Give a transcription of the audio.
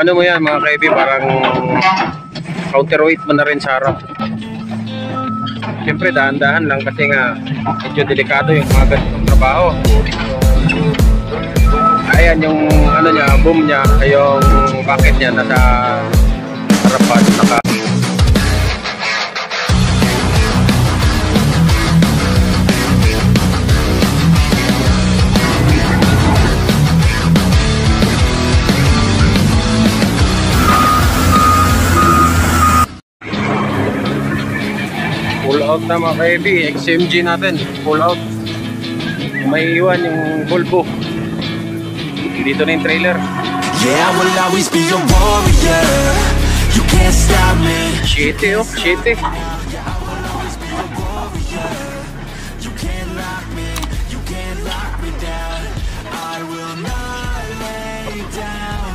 ano mo yan mga kaibi, parang counterweight mo na rin sa harap. Siyempre dahan-dahan lang kasi nga medyo delikado yung mga ganitong trabaho. Ayan yung ano niya, boom niya, yung bucket niya nasa harapan, naka pull out na mga kaibi, XMG natin, pull out. May iwan yung bulbo. Dito na yung trailer. Yeah, I will always be your warrior. You can't stop me. Shitty oh, shitty.